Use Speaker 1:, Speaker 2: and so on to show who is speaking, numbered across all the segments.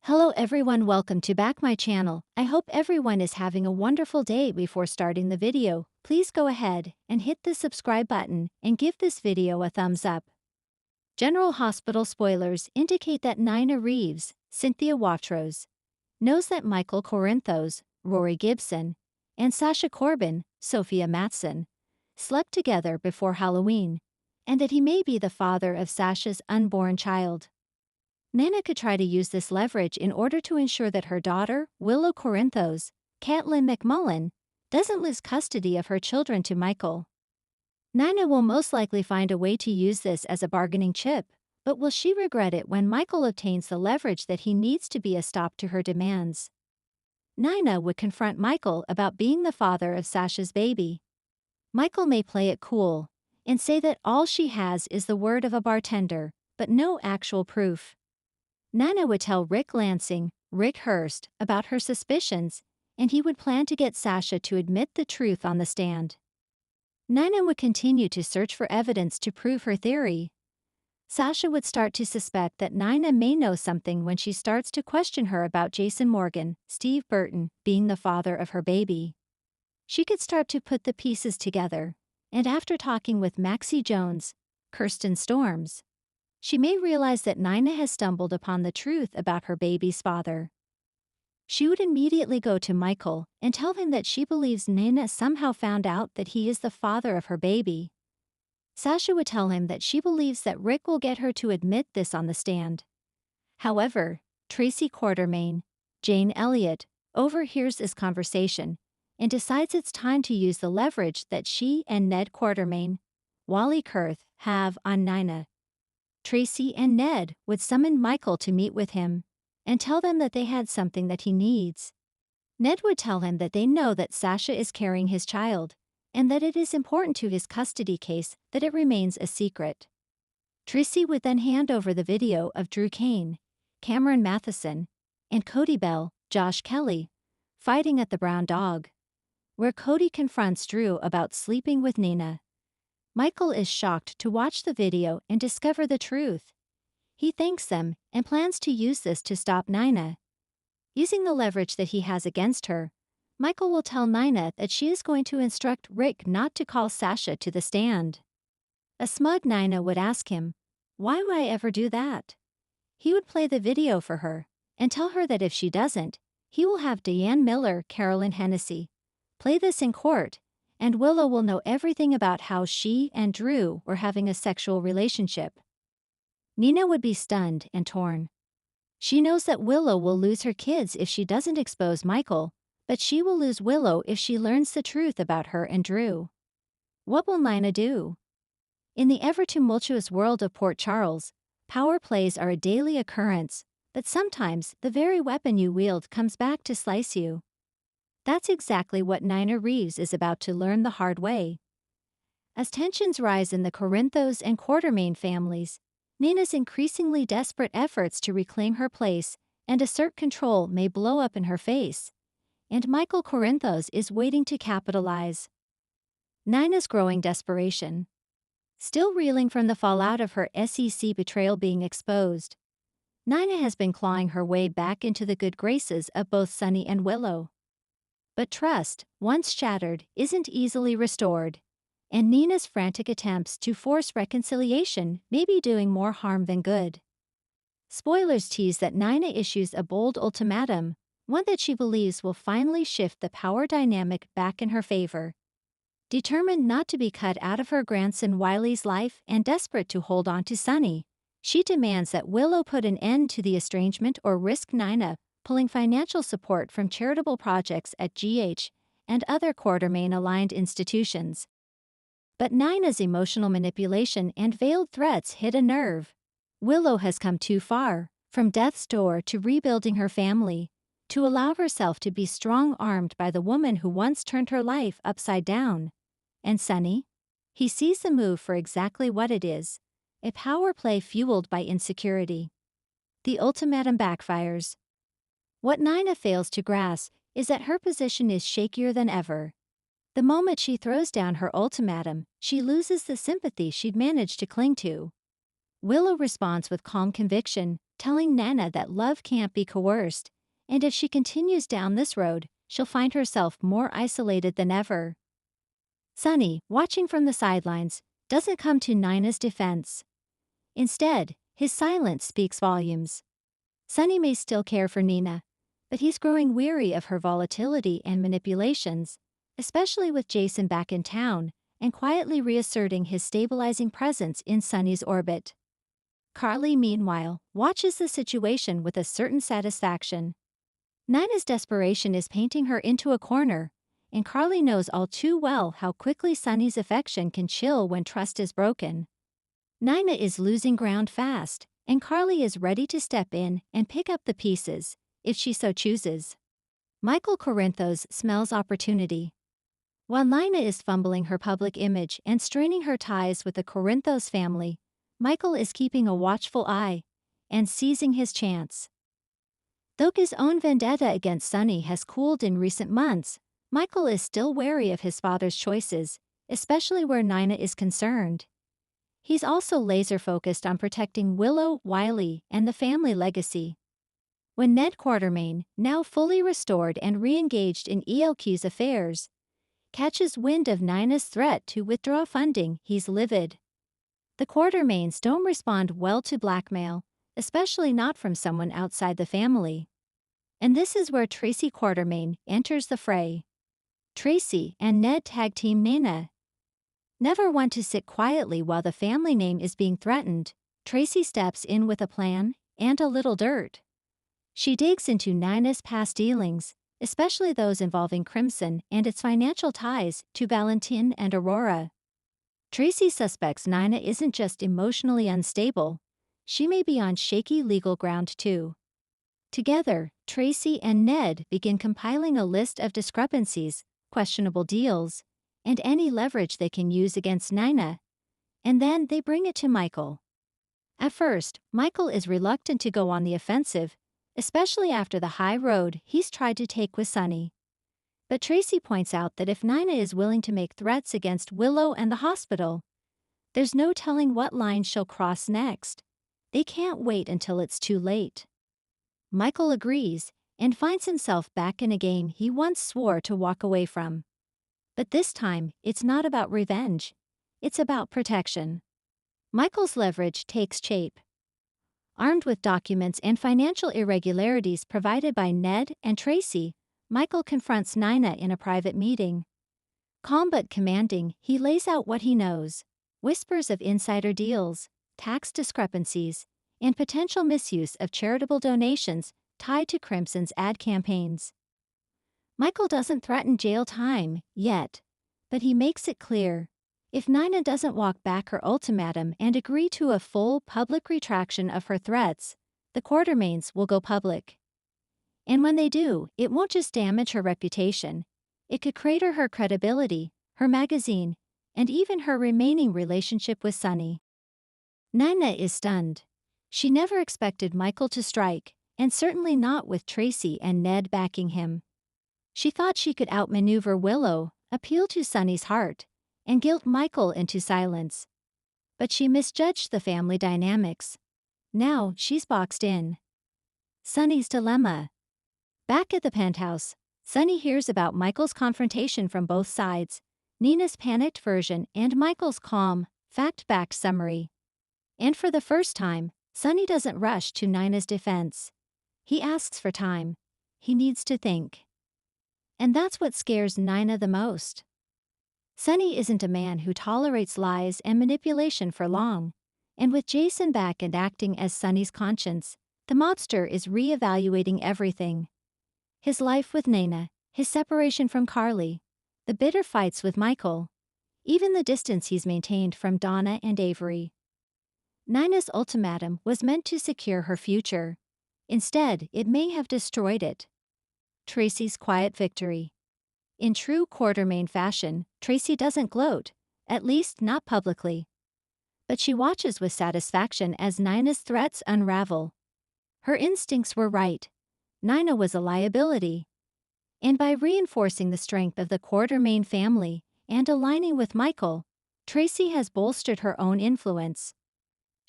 Speaker 1: Hello everyone, welcome to back my channel. I hope everyone is having a wonderful day. Before starting the video, please go ahead and hit the subscribe button and give this video a thumbs up. General Hospital spoilers indicate that Nina Reeves, Cynthia Watros, knows that Michael Corinthos, Rory Gibson, and Sasha Corbin, Sophia Matson, slept together before Halloween, and that he may be the father of Sasha's unborn child. Nina could try to use this leverage in order to ensure that her daughter, Willow Corinthos, Caitlin McMullen, doesn't lose custody of her children to Michael. Nina will most likely find a way to use this as a bargaining chip, but will she regret it when Michael obtains the leverage that he needs to be a stop to her demands? Nina would confront Michael about being the father of Sasha's baby. Michael may play it cool and say that all she has is the word of a bartender, but no actual proof. Nina would tell Rick Lansing, Rick Hurst, about her suspicions, and he would plan to get Sasha to admit the truth on the stand. Nina would continue to search for evidence to prove her theory. Sasha would start to suspect that Nina may know something when she starts to question her about Jason Morgan, Steve Burton, being the father of her baby. She could start to put the pieces together, and after talking with Maxie Jones, Kirsten Storms, she may realize that Nina has stumbled upon the truth about her baby's father. She would immediately go to Michael and tell him that she believes Nina somehow found out that he is the father of her baby. Sasha would tell him that she believes that Rick will get her to admit this on the stand. However, Tracy Quartermain, Jane Elliott, overhears this conversation and decides it's time to use the leverage that she and Ned Quartermain, Wally Kurth, have on Nina. Tracy and Ned would summon Michael to meet with him and tell them that they had something that he needs. Ned would tell him that they know that Sasha is carrying his child and that it is important to his custody case that it remains a secret. Tracy would then hand over the video of Drew Kane, Cameron Matheson, and Cody Bell, Josh Kelly, fighting at the Brown Dog, where Cody confronts Drew about sleeping with Nina. Michael is shocked to watch the video and discover the truth. He thanks them and plans to use this to stop Nina. Using the leverage that he has against her, Michael will tell Nina that she is going to instruct Rick not to call Sasha to the stand. A smug Nina would ask him, "Why would I ever do that?" He would play the video for her and tell her that if she doesn't, he will have Diane Miller, Carolyn Hennessy, play this in court, and Willow will know everything about how she and Drew were having a sexual relationship. Nina would be stunned and torn. She knows that Willow will lose her kids if she doesn't expose Michael, but she will lose Willow if she learns the truth about her and Drew. What will Nina do? In the ever-tumultuous world of Port Charles, power plays are a daily occurrence, but sometimes the very weapon you wield comes back to slice you. That's exactly what Nina Reeves is about to learn the hard way. As tensions rise in the Corinthos and Quartermain families, Nina's increasingly desperate efforts to reclaim her place and assert control may blow up in her face, and Michael Corinthos is waiting to capitalize. Nina's growing desperation. Still reeling from the fallout of her SEC betrayal being exposed, Nina has been clawing her way back into the good graces of both Sunny and Willow. But trust, once shattered, isn't easily restored, and Nina's frantic attempts to force reconciliation may be doing more harm than good. Spoilers tease that Nina issues a bold ultimatum, one that she believes will finally shift the power dynamic back in her favor. Determined not to be cut out of her grandson Wiley's life and desperate to hold on to Sunny, she demands that Willow put an end to the estrangement or risk Nina pulling financial support from charitable projects at GH and other Quartermain-aligned institutions. But Nina's emotional manipulation and veiled threats hit a nerve. Willow has come too far, from death's door to rebuilding her family, to allow herself to be strong-armed by the woman who once turned her life upside down. And Sunny? He sees the move for exactly what it is, a power play fueled by insecurity. The ultimatum backfires. What Nina fails to grasp is that her position is shakier than ever. The moment she throws down her ultimatum, she loses the sympathy she'd managed to cling to. Willow responds with calm conviction, telling Nana that love can't be coerced, and if she continues down this road, she'll find herself more isolated than ever. Sunny, watching from the sidelines, doesn't come to Nina's defense. Instead, his silence speaks volumes. Sunny may still care for Nina, but he's growing weary of her volatility and manipulations, especially with Jason back in town and quietly reasserting his stabilizing presence in Sunny's orbit. Carly, meanwhile, watches the situation with a certain satisfaction. Nina's desperation is painting her into a corner, and Carly knows all too well how quickly Sunny's affection can chill when trust is broken. Nina is losing ground fast, and Carly is ready to step in and pick up the pieces, if she so chooses. Michael Corinthos smells opportunity. While Nina is fumbling her public image and straining her ties with the Corinthos family, Michael is keeping a watchful eye and seizing his chance. Though his own vendetta against Sunny has cooled in recent months, Michael is still wary of his father's choices, especially where Nina is concerned. He's also laser-focused on protecting Willow, Wiley, and the family legacy. When Ned Quartermain, now fully restored and re-engaged in ELQ's affairs, catches wind of Nina's threat to withdraw funding, he's livid. The Quartermains don't respond well to blackmail, especially not from someone outside the family. And this is where Tracy Quartermain enters the fray. Tracy and Ned tag team Nina. Never one to sit quietly while the family name is being threatened, Tracy steps in with a plan and a little dirt. She digs into Nina's past dealings, especially those involving Crimson and its financial ties to Valentin and Aurora. Tracy suspects Nina isn't just emotionally unstable, she may be on shaky legal ground too. Together, Tracy and Ned begin compiling a list of discrepancies, questionable deals, and any leverage they can use against Nina, and then they bring it to Michael. At first, Michael is reluctant to go on the offensive, especially after the high road he's tried to take with Sunny. But Tracy points out that if Nina is willing to make threats against Willow and the hospital, there's no telling what line she'll cross next. They can't wait until it's too late. Michael agrees and finds himself back in a game he once swore to walk away from. But this time, it's not about revenge. It's about protection. Michael's leverage takes shape. Armed with documents and financial irregularities provided by Ned and Tracy, Michael confronts Nina in a private meeting. Calm but commanding, he lays out what he knows: whispers of insider deals, tax discrepancies, and potential misuse of charitable donations tied to Crimson's ad campaigns. Michael doesn't threaten jail time yet, but he makes it clear: if Nina doesn't walk back her ultimatum and agree to a full public retraction of her threats, the Quartermains will go public. And when they do, it won't just damage her reputation, it could crater her credibility, her magazine, and even her remaining relationship with Sunny. Nina is stunned. She never expected Michael to strike, and certainly not with Tracy and Ned backing him. She thought she could outmaneuver Willow, appeal to Sunny's heart, and guilt Michael into silence. But she misjudged the family dynamics. Now she's boxed in. Sunny's dilemma. Back at the penthouse, Sunny hears about Michael's confrontation from both sides, Nina's panicked version and Michael's calm, fact-backed summary. And for the first time, Sunny doesn't rush to Nina's defense. He asks for time. He needs to think. And that's what scares Nina the most. Sunny isn't a man who tolerates lies and manipulation for long, and with Jason back and acting as Sunny's conscience, the mobster is re-evaluating everything. His life with Nina, his separation from Carly, the bitter fights with Michael, even the distance he's maintained from Donna and Avery. Nina's ultimatum was meant to secure her future. Instead, it may have destroyed it. Tracy's quiet victory. In true Quartermain fashion, Tracy doesn't gloat, at least not publicly. But she watches with satisfaction as Nina's threats unravel. Her instincts were right. Nina was a liability. And by reinforcing the strength of the Quartermain family and aligning with Michael, Tracy has bolstered her own influence.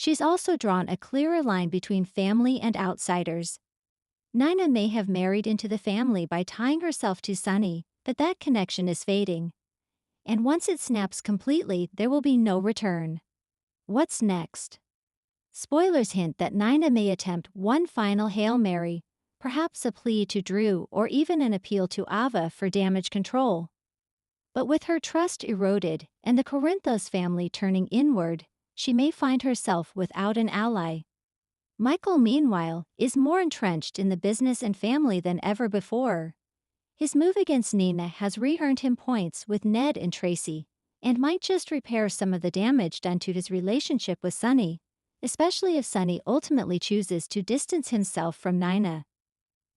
Speaker 1: She's also drawn a clearer line between family and outsiders. Nina may have married into the family by tying herself to Sunny, but that connection is fading. And once it snaps completely, there will be no return. What's next? Spoilers hint that Nina may attempt one final Hail Mary, perhaps a plea to Drew or even an appeal to Ava for damage control. But with her trust eroded and the Corinthos family turning inward, she may find herself without an ally. Michael, meanwhile, is more entrenched in the business and family than ever before. His move against Nina has re-earned him points with Ned and Tracy, and might just repair some of the damage done to his relationship with Sunny, especially if Sunny ultimately chooses to distance himself from Nina.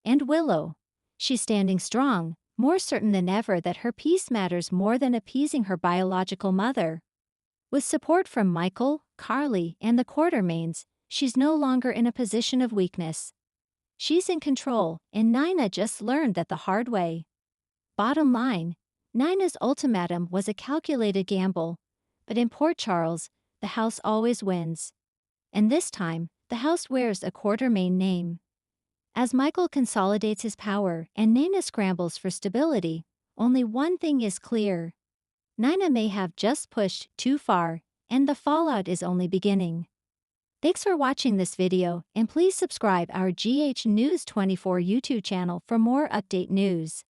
Speaker 1: And Willow. She's standing strong, more certain than ever that her peace matters more than appeasing her biological mother. With support from Michael, Carly, and the Quartermains, she's no longer in a position of weakness. She's in control, and Nina just learned that the hard way. Bottom line, Nina's ultimatum was a calculated gamble, but in Port Charles, the house always wins. And this time, the house wears a Quartermain name. As Michael consolidates his power and Nina scrambles for stability, only one thing is clear. Nina may have just pushed too far, and the fallout is only beginning. Thanks for watching this video, and please subscribe our GH News 24 YouTube channel for more update news.